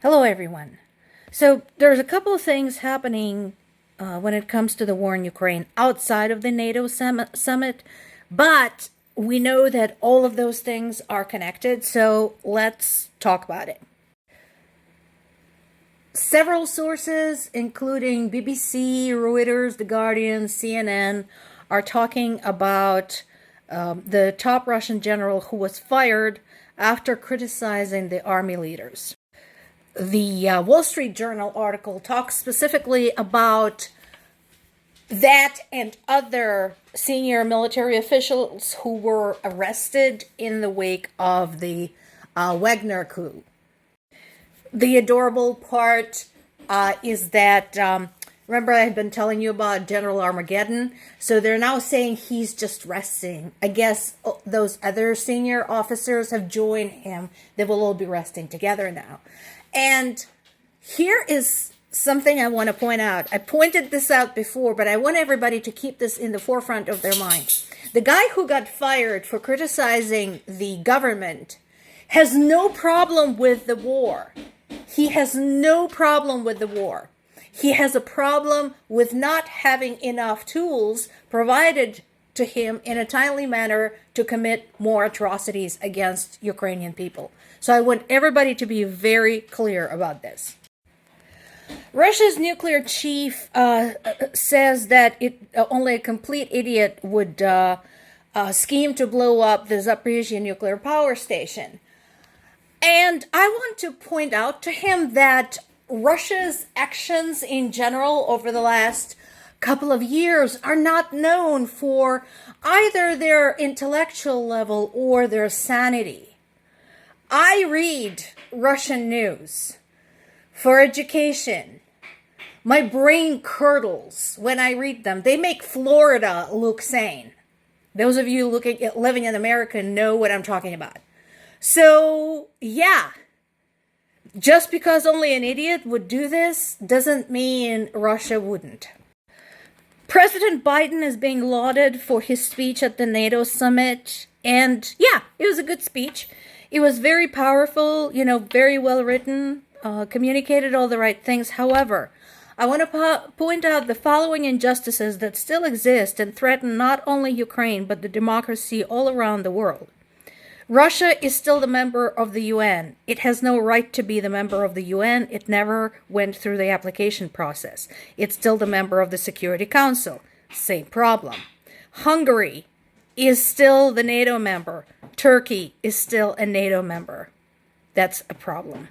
Hello, everyone. So there's a couple of things happening when it comes to the war in Ukraine outside of the NATO summit, but we know that all of those things are connected, so let's talk about it. Several sources, including BBC, Reuters, The Guardian, CNN, are talking about the top Russian general who was fired after criticizing the army leaders. The Wall Street Journal article talks specifically about that and other senior military officials who were arrested in the wake of the Wagner coup. The adorable part is that, remember I had been telling you about General Armageddon? So they're now saying he's just resting. I guess those other senior officers have joined him. They will all be resting together now. And here is something I want to point out. I pointed this out before, but I want everybody to keep this in the forefront of their mind. The guy who got fired for criticizing the government has no problem with the war. He has no problem with the war. He has a problem with not having enough tools provided to him in a timely manner to commit more atrocities against Ukrainian people. So I want everybody to be very clear about this. Russia's nuclear chief says that only a complete idiot would scheme to blow up the Zaporizhzhia nuclear power station. And I want to point out to him that Russia's actions in general over the last couple of years are not known for either their intellectual level or their sanity. I read Russian news for education. My brain curdles when I read them. They make Florida look sane. Those of you living in America know what I'm talking about. So, yeah, just because only an idiot would do this doesn't mean Russia wouldn't. President Biden is being lauded for his speech at the NATO summit. And yeah, it was a good speech. It was very powerful, very well written, communicated all the right things. However, I want to point out the following injustices that still exist and threaten not only Ukraine, but the democracy all around the world. Russia is still the member of the UN. It has no right to be the member of the UN. It never went through the application process. It's still the member of the Security Council. Same problem. Hungary is still the NATO member. Turkey is still a NATO member. That's a problem.